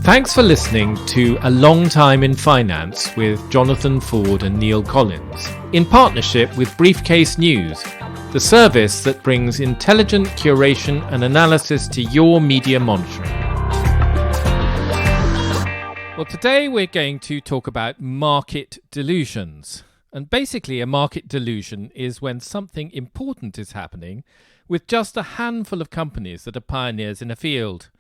Thanks for listening to A Long Time in Finance with Jonathan Ford and Neil Collins, in partnership with Briefcase.News, the service that brings intelligent curation and analysis to your media monitoring. Well, today we're going to talk about market delusions. And basically, a market delusion is when something important is happening with just a handful of companies that are pioneers in a field.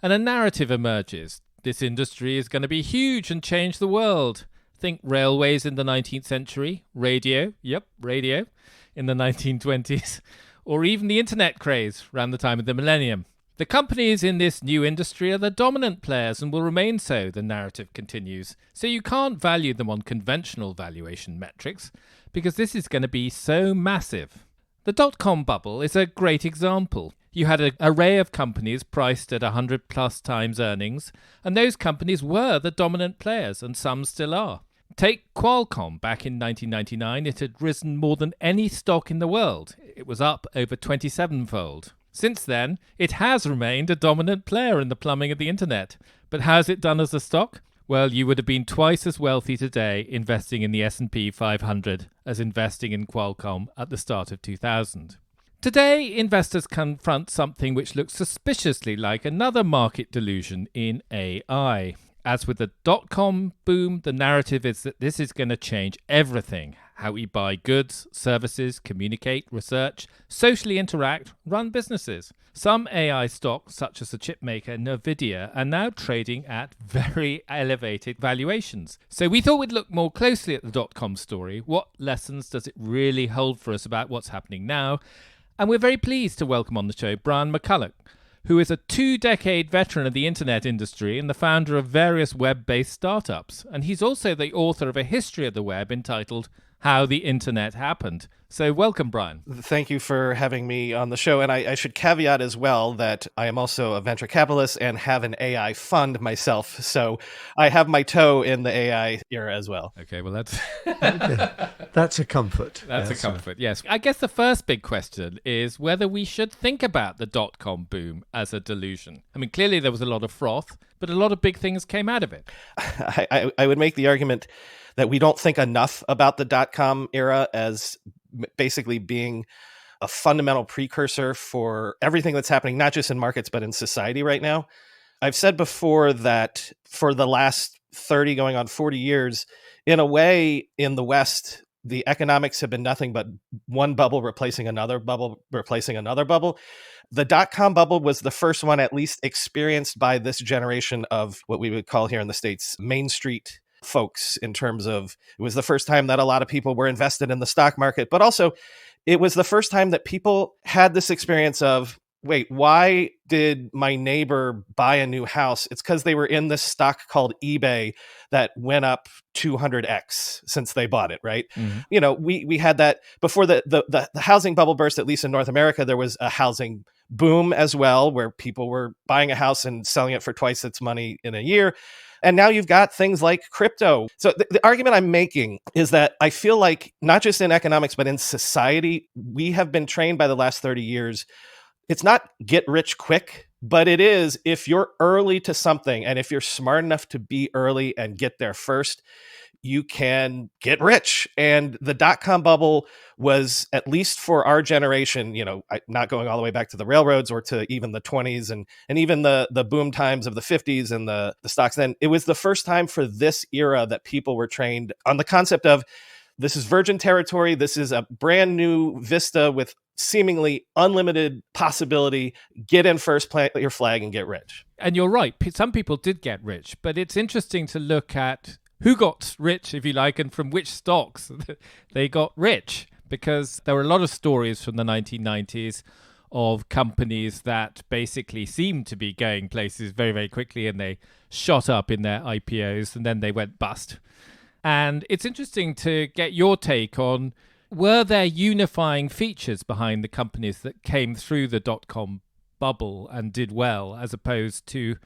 And a narrative emerges. This industry is going to be huge and change the world. Think railways in the 19th century, radio in the 1920s, or even the internet craze around the time of the millennium. The companies in this new industry are the dominant players and will remain so, the narrative continues. So you can't value them on conventional valuation metrics because this is going to be so massive. The dot-com bubble is a great example. You had an array of companies priced at 100 plus times earnings, and those companies were the dominant players, and some still are. Take Qualcomm. Back in 1999, it had risen more than any stock in the world. It was up over 27-fold. Since then, it has remained a dominant player in the plumbing of the internet. But how's it done as a stock? Well, you would have been twice as wealthy today investing in the S&P 500 as investing in Qualcomm at the start of 2000. Today, investors confront something which looks suspiciously like another market delusion in AI. As with the dot-com boom, the narrative is that this is going to change everything. How we buy goods, services, communicate, research, socially interact, run businesses. Some AI stocks, such as the chipmaker Nvidia, are now trading at very elevated valuations. So we thought we'd look more closely at the dot-com story. What lessons does it really hold for us about what's happening now? And we're very pleased to welcome on the show Brian McCullough, who is a 2-decade veteran of the internet industry and the founder of various web-based startups. And he's also the author of a history of the web entitled How the Internet Happened. So welcome, Brian. Thank you for having me on the show. And I should caveat as well that I am also a venture capitalist and have an AI fund myself. So I have my toe in the AI era as well. Okay, well, that's That's a comfort. That's a comfort, yes. I guess the first big question is whether we should think about the dot-com boom as a delusion. I mean, clearly there was a lot of froth, but a lot of big things came out of it. I would make the argument that we don't think enough about the dot-com era as basically being a fundamental precursor for everything that's happening, not just in markets, but in society right now. I've said before that for the last 30 going on 40 years, in a way, in the West, the economics have been nothing but one bubble replacing another bubble, replacing another bubble. The dot-com bubble was the first one at least experienced by this generation of what we would call here in the States Main Street folks, in terms of it was the first time that a lot of people were invested in the stock market, but also it was the first time that people had this experience of, wait, why did my neighbor buy a new house? It's because they were in this stock called eBay that went up 200x since they bought it, right? Mm-hmm. You know, we had that before the housing bubble burst, at least in North America. There was a housing boom as well, where people were buying a house and selling it for twice its money in a year. And now you've got things like crypto. So the argument I'm making is that I feel like not just in economics, but in society, we have been trained by the last 30 years. It's not get rich quick, but it is if you're early to something and if you're smart enough to be early and get there first, you can get rich. And the dot-com bubble was, at least for our generation, you know, not going all the way back to the railroads or to even the 20s and even the boom times of the 50s and the stocks then, it was the first time for this era that people were trained on the concept of this is virgin territory. This is a brand new vista with seemingly unlimited possibility. Get in first, plant your flag, and get rich. And you're right. Some people did get rich, but it's interesting to look at who got rich, if you like, and from which stocks they got rich, because there were a lot of stories from the 1990s of companies that basically seemed to be going places very, very quickly, and they shot up in their IPOs and then they went bust. And it's interesting to get your take on, were there unifying features behind the companies that came through the dot-com bubble and did well, as opposed to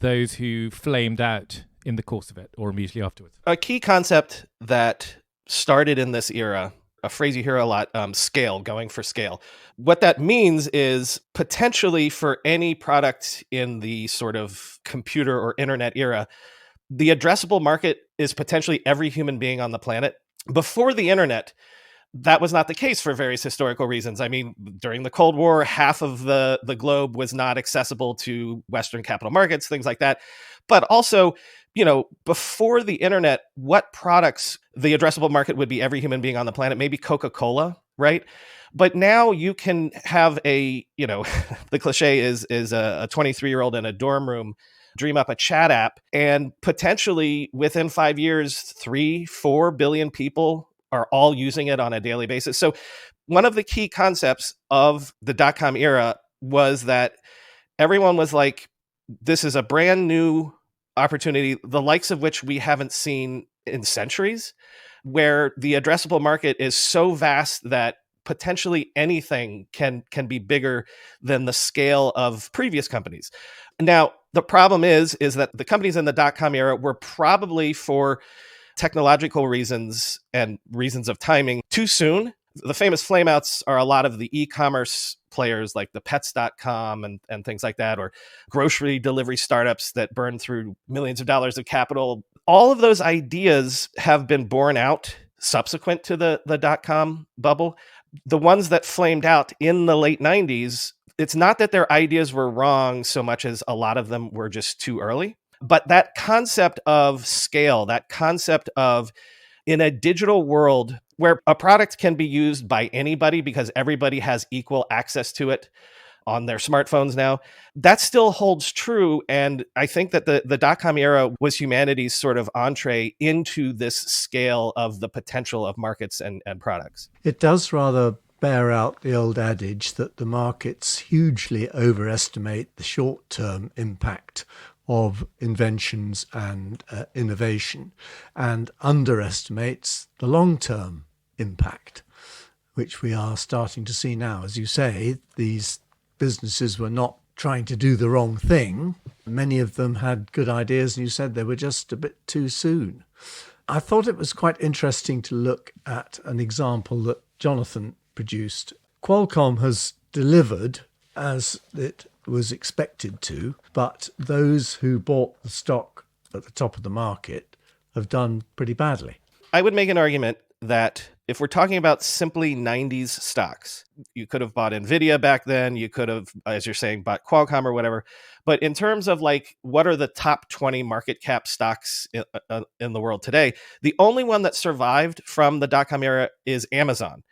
those who flamed out in the course of it or immediately afterwards? A key concept that started in this era a phrase you hear a lot, scale, going for scale. What that means is potentially for any product in the sort of computer or internet era, the addressable market is potentially every human being on the planet. Before the internet, that was not the case for various historical reasons. I mean, during the Cold War, half of the globe was not accessible to Western capital markets, things like that. But also, before the internet, what products the addressable market would be every human being on the planet? Maybe Coca-Cola, right? But now you can have the cliche is a 23-year-old in a dorm room dream up a chat app, and potentially within 5 years, 3-4 billion people are all using it on a daily basis. So one of the key concepts of the dot-com era was that everyone was like, this is a brand new opportunity, the likes of which we haven't seen in centuries, where the addressable market is so vast that potentially anything can be bigger than the scale of previous companies. Now, the problem is that the companies in the dot-com era were probably, for technological reasons and reasons of timing, too soon. The famous flameouts are a lot of the e-commerce players like the pets.com and things like that, or grocery delivery startups that burn through millions of dollars of capital. All of those ideas have been borne out subsequent to the dot-com bubble. The ones that flamed out in the late 90s, it's not that their ideas were wrong so much as a lot of them were just too early. But that concept of scale, that concept of in a digital world where a product can be used by anybody because everybody has equal access to it on their smartphones now, that still holds true. And I think that the dot-com era was humanity's sort of entree into this scale of the potential of markets and products. It does rather bear out the old adage that the markets hugely overestimate the short-term impact of inventions and innovation, and underestimates the long-term impact, which we are starting to see now. As you say, these businesses were not trying to do the wrong thing. Many of them had good ideas, and you said they were just a bit too soon. I thought it was quite interesting to look at an example that Jonathan produced. Qualcomm has delivered as it was expected to, but those who bought the stock at the top of the market have done pretty badly. I would make an argument that if we're talking about simply 90s stocks, you could have bought NVIDIA back then, you could have, as you're saying, bought Qualcomm or whatever. But in terms of like, what are the top 20 market cap stocks in the world today? The only one that survived from the dot-com era is Amazon.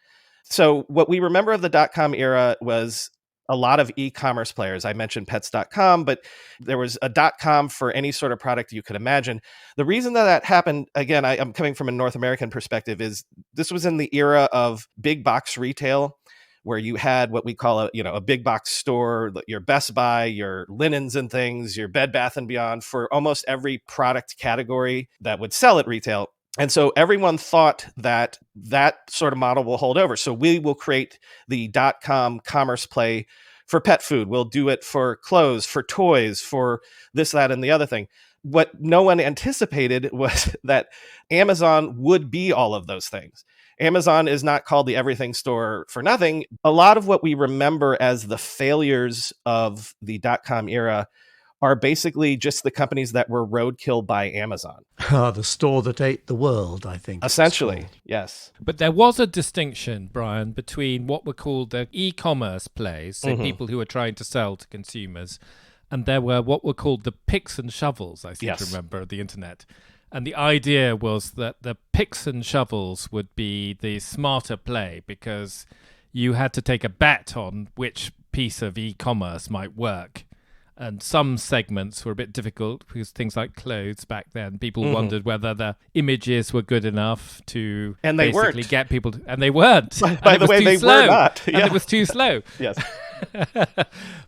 So what we remember of the dot-com era was a lot of e-commerce players. I mentioned pets.com, but there was a .com for any sort of product you could imagine. The reason that happened, again, I'm coming from a North American perspective, is this was in the era of big box retail, where you had what we call a big box store, your Best Buy, your linens and things, your Bed Bath & Beyond, for almost every product category that would sell at retail. And so everyone thought that sort of model will hold over. So we will create the .com commerce play for pet food. We'll do it for clothes, for toys, for this, that, and the other thing. What no one anticipated was that Amazon would be all of those things. Amazon is not called the everything store for nothing. A lot of what we remember as the failures of the .com era are basically just the companies that were roadkill by Amazon. The store that ate the world, I think. Essentially, yes. But there was a distinction, Brian, between what were called the e-commerce plays, so people who were trying to sell to consumers, and there were what were called the picks and shovels, I seem to remember, of the internet. And the idea was that the picks and shovels would be the smarter play, because you had to take a bet on which piece of e-commerce might work. And some segments were a bit difficult because things like clothes back then, people wondered whether the images were good enough to basically get people to, and they weren't. By the way, they were not. And it was too slow. Yes.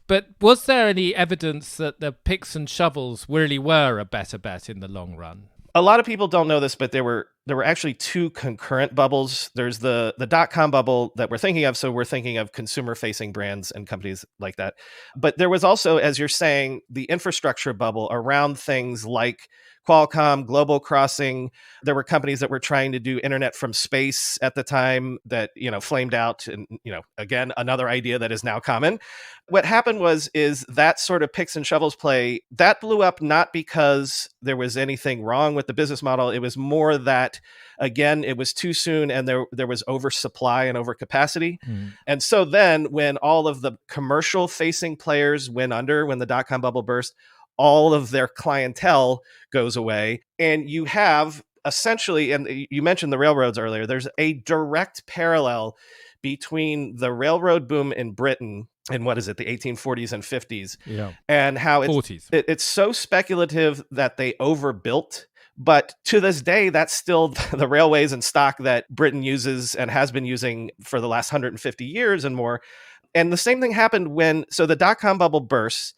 But was there any evidence that the picks and shovels really were a better bet in the long run? A lot of people don't know this, but there were actually two concurrent bubbles. There's the .com bubble that we're thinking of. So we're thinking of consumer-facing brands and companies like that. But there was also, as you're saying, the infrastructure bubble around things like Qualcomm, Global Crossing. There were companies that were trying to do internet from space at the time that, flamed out. And, again, another idea that is now common. What happened is that sort of picks and shovels play, that blew up not because there was anything wrong with the business model. It was more that, again, it was too soon and there was oversupply and overcapacity. And so then when all of the commercial facing players went under, when the dot-com bubble burst, all of their clientele goes away. And you have essentially, and you mentioned the railroads earlier, there's a direct parallel between the railroad boom in Britain in the 1840s and 50s, and how it's so speculative that they overbuilt. But to this day, that's still the railways and stock that Britain uses and has been using for the last 150 years and more. And the same thing happened so the dot-com bubble bursts.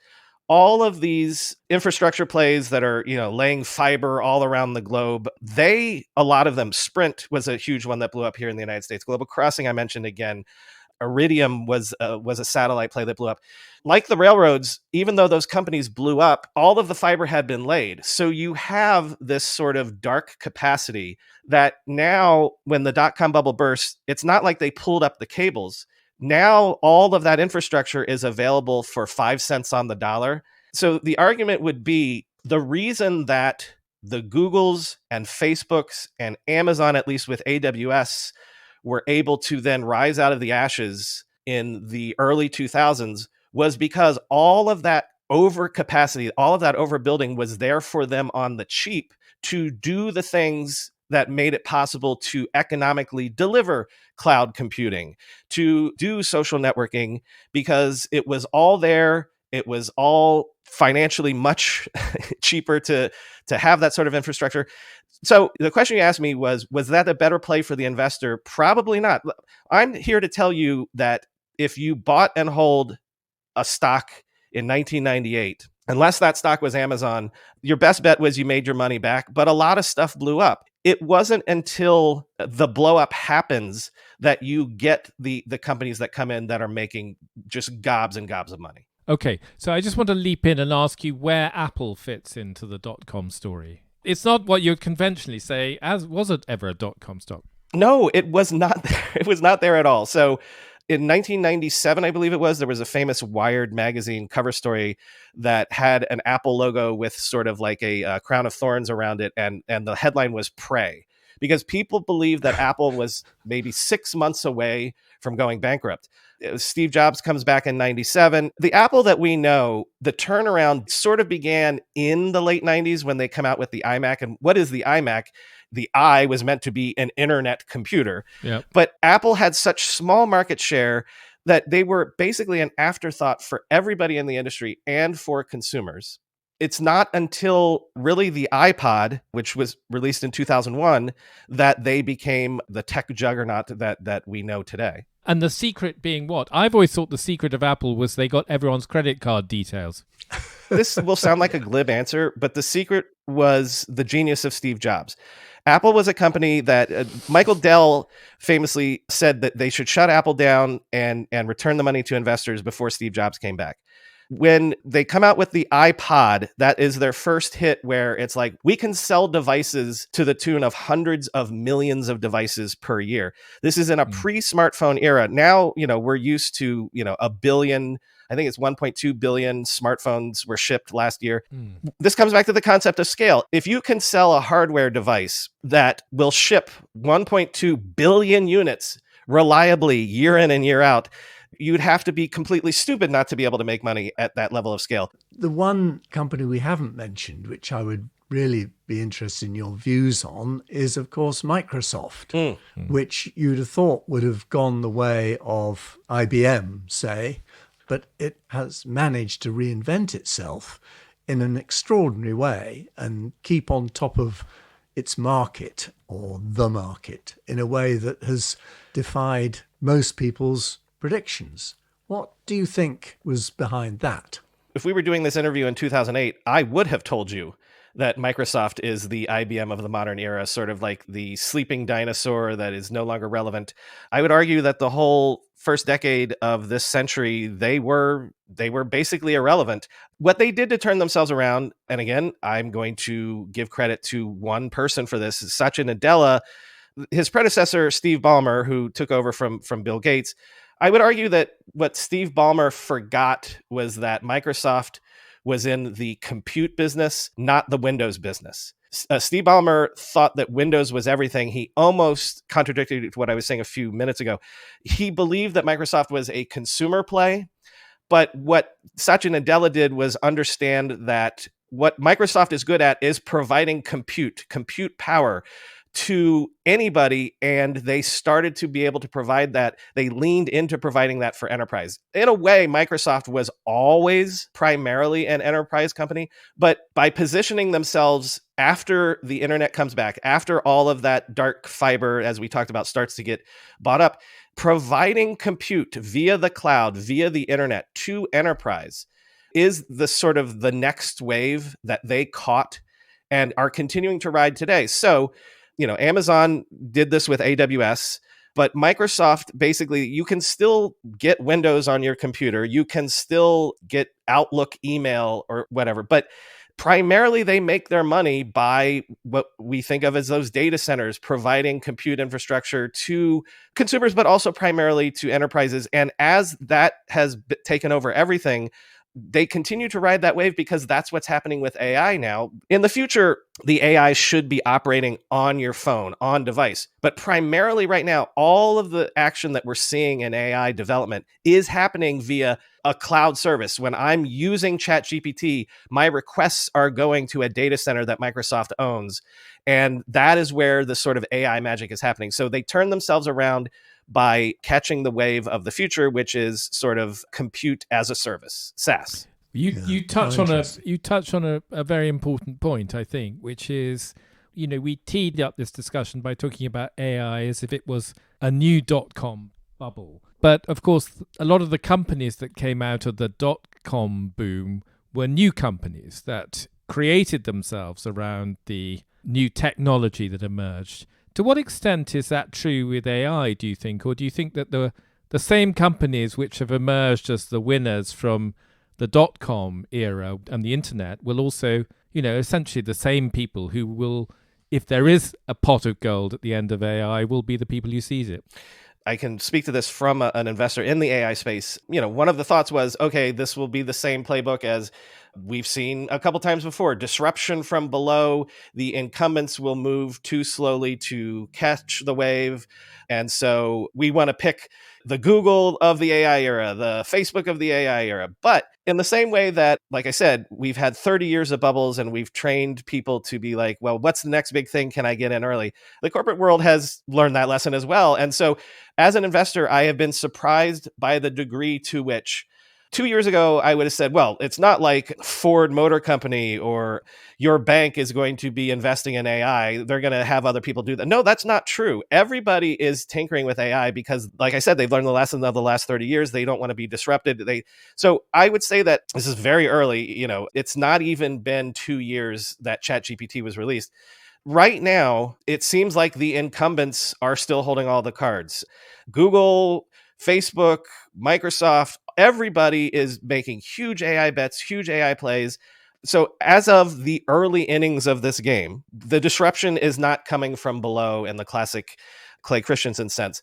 All of these infrastructure plays that are, laying fiber all around the globe, a lot of them, Sprint was a huge one that blew up here in the United States. Global Crossing, I mentioned again. Iridium was a satellite play that blew up. Like the railroads, even though those companies blew up, all of the fiber had been laid. So you have this sort of dark capacity that now when the dot-com bubble burst, it's not like they pulled up the cables. Now all of that infrastructure is available for 5 cents on the dollar. So the argument would be the reason that the Googles and Facebooks and Amazon, at least with AWS, were able to then rise out of the ashes in the early 2000s was because all of that overcapacity, all of that overbuilding was there for them on the cheap to do the things that made it possible to economically deliver cloud computing, to do social networking, because it was all there. It was all financially much cheaper to have that sort of infrastructure. So the question you asked me was that a better play for the investor? Probably not. I'm here to tell you that if you bought and hold a stock in 1998, unless that stock was Amazon, your best bet was you made your money back, but a lot of stuff blew up. It wasn't until the blow up happens that you get the companies that come in that are making just gobs and gobs of money. Okay, so I just want to leap in and ask you where Apple fits into the dot-com story. It's not what you'd conventionally say, was it ever a dot-com stock? No, it was not there. It was not there at all. So in 1997, I believe it was, there was a famous Wired magazine cover story that had an Apple logo with sort of like a crown of thorns around it. And the headline was Prey, because people believed that Apple was maybe 6 months away from going bankrupt. Steve Jobs comes back in 97. The Apple that we know, the turnaround sort of began in the late 90s when they come out with the iMac. And what is the iMac? The I was meant to be an internet computer. Yep. But Apple had such small market share that they were basically an afterthought for everybody in the industry and for consumers. It's not until really the iPod, which was released in 2001, that they became the tech juggernaut that we know today. And the secret being what? I've always thought the secret of Apple was they got everyone's credit card details. This will sound like a glib answer, but the secret was the genius of Steve Jobs. Apple was a company that Michael Dell famously said that they should shut Apple down and return the money to investors before Steve Jobs came back. When they come out with the iPod, that is their first hit where it's like, we can sell devices to the tune of hundreds of millions of devices per year. This is in a pre-smartphone era. Now, we're used to, a billion, I think it's 1.2 billion smartphones were shipped last year. This comes back to the concept of scale. If you can sell a hardware device that will ship 1.2 billion units reliably year in and year out, you'd have to be completely stupid not to be able to make money at that level of scale. The one company we haven't mentioned, which I would really be interested in your views on, is, of course, Microsoft, which you'd have thought would have gone the way of IBM, say, but it has managed to reinvent itself in an extraordinary way and keep on top of its market, or the market, in a way that has defied most people's predictions. What do you think was behind that? If we were doing this interview in 2008, I would have told you that Microsoft is the IBM of the modern era, sort of like the sleeping dinosaur that is no longer relevant. I would argue that the whole first decade of this century, they were basically irrelevant. What they did to turn themselves around, and again, I'm going to give credit to one person for this, is Satya Nadella. His predecessor, Steve Ballmer, who took over from Bill Gates. I would argue that what Steve Ballmer forgot was that Microsoft was in the compute business, not the Windows business. Steve Ballmer thought that Windows was everything. He almost contradicted what I was saying a few minutes ago. He believed that Microsoft was a consumer play, but what Satya Nadella did was understand that what Microsoft is good at is providing compute power to anybody, and they started to be able to provide that. They leaned into providing that for enterprise. In a way, Microsoft was always primarily an enterprise company, but by positioning themselves after the internet comes back, after all of that dark fiber, as we talked about, starts to get bought up, providing compute via the cloud, via the internet to enterprise is the sort of the next wave that they caught and are continuing to ride today. So, Amazon did this with AWS, but Microsoft, basically, you can still get Windows on your computer. You can still get Outlook email or whatever, but primarily they make their money by what we think of as those data centers, providing compute infrastructure to consumers, but also primarily to enterprises. And as that has taken over everything, they continue to ride that wave because that's what's happening with AI now. In the future, the AI should be operating on your phone, on device. But primarily right now, all of the action that we're seeing in AI development is happening via a cloud service. When I'm using ChatGPT, my requests are going to a data center that Microsoft owns. And that is where the sort of AI magic is happening. So they turn themselves around by catching the wave of the future, which is sort of compute as a service, SaaS. You touch on a very important point, I think, which is, we teed up this discussion by talking about AI as if it was a new .com bubble. But of course, a lot of the companies that came out of the .com boom were new companies that created themselves around the new technology that emerged. To what extent is that true with AI, do you think? Or do you think that the same companies which have emerged as the winners from the .com era and the internet will also, essentially the same people who will, if there is a pot of gold at the end of AI, will be the people who seize it? I can speak to this from an investor in the AI space. One of the thoughts was, okay, this will be the same playbook as we've seen a couple times before. Disruption from below. The incumbents will move too slowly to catch the wave. And so we want to pick the Google of the AI era, the Facebook of the AI era. But in the same way that, like I said, we've had 30 years of bubbles and we've trained people to be like, well, what's the next big thing? Can I get in early? The corporate world has learned that lesson as well. And so as an investor, I have been surprised by the degree to which 2 years ago, I would have said, well, it's not like Ford Motor Company or your bank is going to be investing in AI. They're going to have other people do that. No, that's not true. Everybody is tinkering with AI because, like I said, they've learned the lesson of the last 30 years. They don't want to be disrupted. So I would say that this is very early. It's not even been 2 years that ChatGPT was released. Right now, it seems like the incumbents are still holding all the cards. Google, Facebook, Microsoft, everybody is making huge AI bets, huge AI plays. So as of the early innings of this game, the disruption is not coming from below in the classic Clay Christensen sense.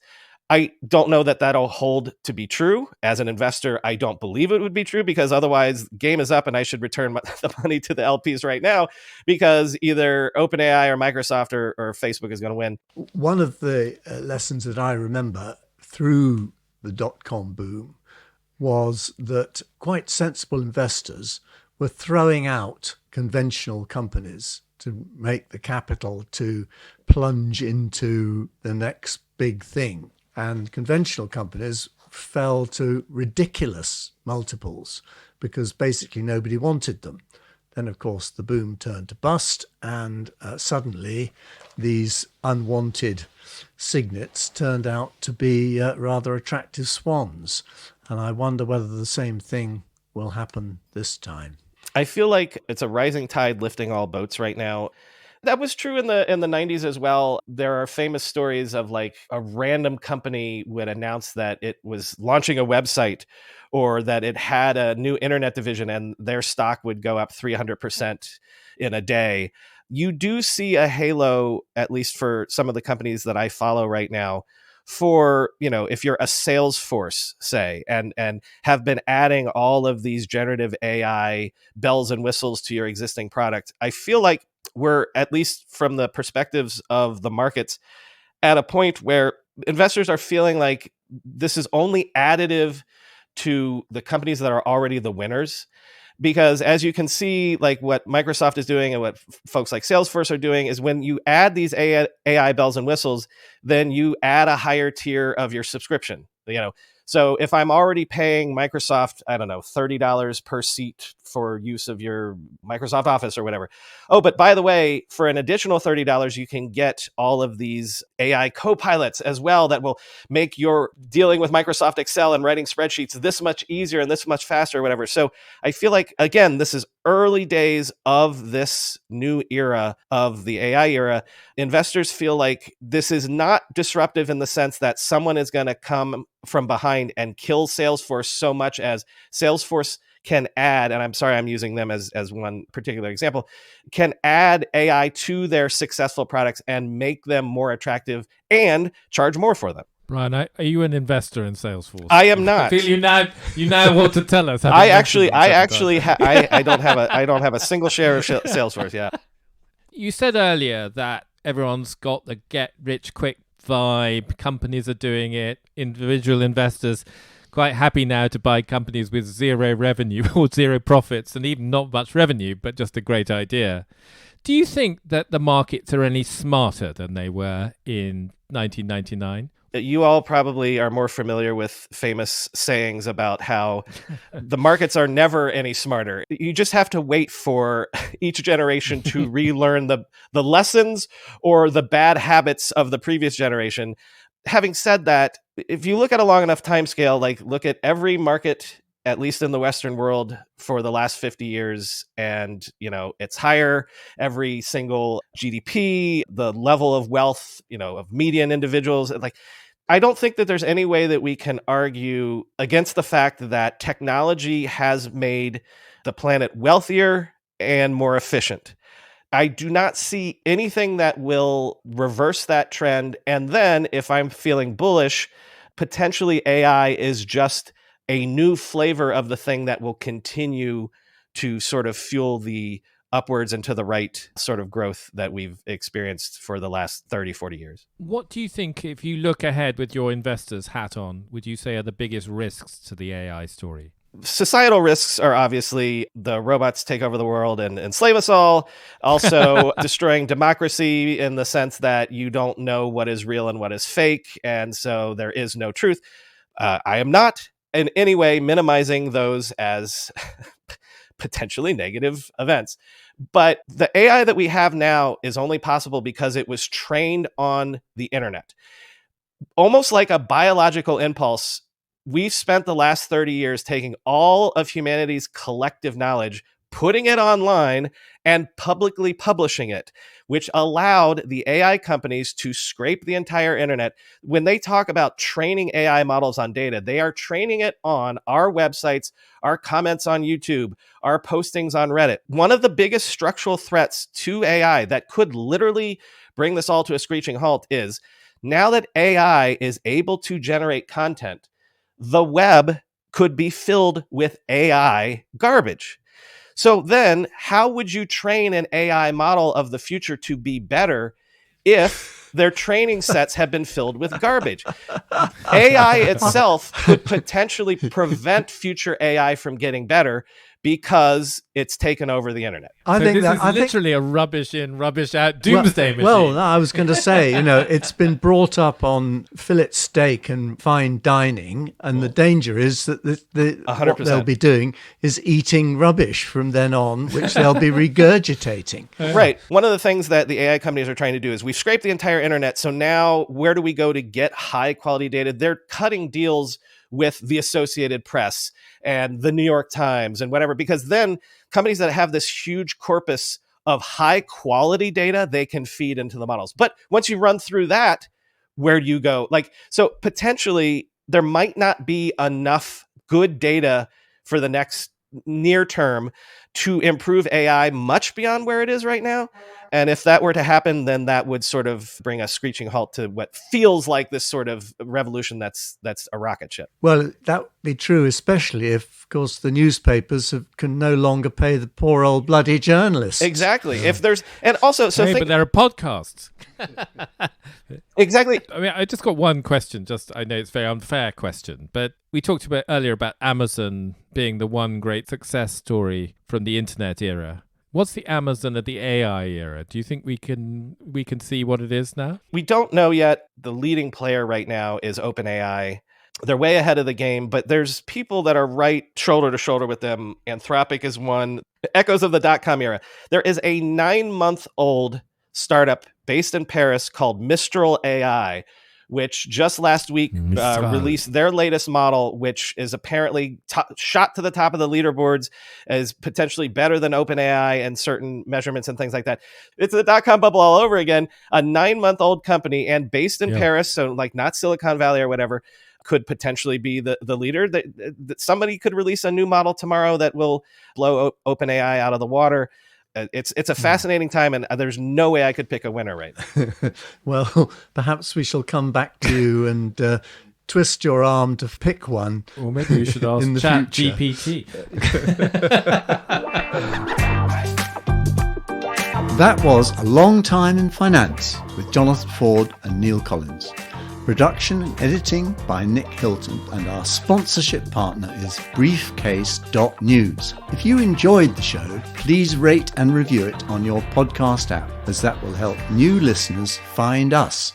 I don't know that that'll hold to be true. As an investor, I don't believe it would be true because otherwise game is up and I should return the money to the LPs right now because either OpenAI or Microsoft or Facebook is going to win. One of the lessons that I remember through the .com boom was that quite sensible investors were throwing out conventional companies to make the capital to plunge into the next big thing. And conventional companies fell to ridiculous multiples because basically nobody wanted them. Then, of course, the boom turned to bust and suddenly these unwanted signets turned out to be rather attractive swans. And I wonder whether the same thing will happen this time. I feel like it's a rising tide lifting all boats right now. That was true in the 90s as well. There are famous stories of like a random company would announce that it was launching a website or that it had a new internet division and their stock would go up 300% in a day. You do see a halo, at least for some of the companies that I follow right now, for, if you're a Salesforce, say, and have been adding all of these generative AI bells and whistles to your existing product. I feel like we're, at least from the perspectives of the markets, at a point where investors are feeling like this is only additive to the companies that are already the winners. Because as you can see, like what Microsoft is doing and what folks like Salesforce are doing is when you add these AI bells and whistles, then you add a higher tier of your subscription. So if I'm already paying Microsoft, I don't know, $30 per seat for use of your Microsoft Office or whatever. Oh, but by the way, for an additional $30, you can get all of these AI co-pilots as well that will make your dealing with Microsoft Excel and writing spreadsheets this much easier and this much faster or whatever. So I feel like, again, this is early days of this new era of the AI era. Investors feel like this is not disruptive in the sense that someone is going to come from behind and kill Salesforce so much as Salesforce can add, and I'm sorry I'm using them as one particular example, can add AI to their successful products and make them more attractive and charge more for them. Brian, are you an investor in Salesforce? I am not. I feel you now want to tell us. I don't have a single share of Salesforce. Yeah. You said earlier that everyone's got the get rich quick vibe. Companies are doing it. Individual investors quite happy now to buy companies with zero revenue or zero profits and even not much revenue, but just a great idea. Do you think that the markets are any smarter than they were in 1999? You all probably are more familiar with famous sayings about how the markets are never any smarter. You just have to wait for each generation to relearn the lessons or the bad habits of the previous generation. Having said that, if you look at a long enough time scale, like look at every market, at least in the Western world, for the last 50 years, and it's higher every single GDP, the level of wealth, of median individuals. Like, I don't think that there's any way that we can argue against the fact that technology has made the planet wealthier and more efficient. I do not see anything that will reverse that trend. And then if I'm feeling bullish, potentially AI is just a new flavor of the thing that will continue to sort of fuel the upwards and to the right sort of growth that we've experienced for the last 30, 40 years. What do you think, if you look ahead with your investor's hat on, would you say are the biggest risks to the AI story? Societal risks are obviously the robots take over the world and enslave us all. Also destroying democracy in the sense that you don't know what is real and what is fake. And so there is no truth. I am not in any way minimizing those as potentially negative events. But the AI that we have now is only possible because it was trained on the internet. Almost like a biological impulse, we've spent the last 30 years taking all of humanity's collective knowledge, putting it online, and publicly publishing it, which allowed the AI companies to scrape the entire internet. When they talk about training AI models on data, they are training it on our websites, our comments on YouTube, our postings on Reddit. One of the biggest structural threats to AI that could literally bring this all to a screeching halt is now that AI is able to generate content, the web could be filled with AI garbage. So then how would you train an AI model of the future to be better if their training sets have been filled with garbage? AI itself could potentially prevent future AI from getting better because it's taken over the internet. I think this is literally a rubbish in, rubbish out doomsday machine. Well, I was going to say, it's been brought up on fillet steak and fine dining, and the danger is that what they'll be doing is eating rubbish from then on, which they'll be regurgitating. Right. One of the things that the AI companies are trying to do is we've scraped the entire internet, so now where do we go to get high quality data? They're cutting deals with the Associated Press and the New York Times and whatever, because then companies that have this huge corpus of high quality data, they can feed into the models. But once you run through that, where do you go? So potentially there might not be enough good data for the next near term to improve AI much beyond where it is right now. And if that were to happen, then that would sort of bring a screeching halt to what feels like this sort of revolution that's a rocket ship. Well, that would be true, especially if, of course, the newspapers can no longer pay the poor old bloody journalists. Exactly. If there's, and also, but there are podcasts. Exactly. I mean, I just got one question. I know it's a very unfair question, but we talked about earlier about Amazon being the one great success story from the internet era. What's the Amazon of the AI era? Do you think we can see what it is now? We don't know yet. The leading player right now is OpenAI. They're way ahead of the game, but there's people that are right shoulder to shoulder with them. Anthropic is one. Echoes of the .com era. There is a 9-month-old startup based in Paris called Mistral AI, which just last week released their latest model, which is apparently shot to the top of the leaderboards as potentially better than OpenAI and certain measurements and things like that. It's the .com bubble all over again. A 9-month-old company and based in Paris, so not Silicon Valley or whatever, could potentially be the leader. That somebody could release a new model tomorrow that will blow OpenAI out of the water. It's a fascinating time, and there's no way I could pick a winner right now. Well, perhaps we shall come back to you and twist your arm to pick one. Or maybe you should ask ChatGPT. That was A Long Time in Finance with Jonathan Ford and Neil Collins. Production and editing by Nick Hilton, and our sponsorship partner is Briefcase.News. If you enjoyed the show, please rate and review it on your podcast app, as that will help new listeners find us.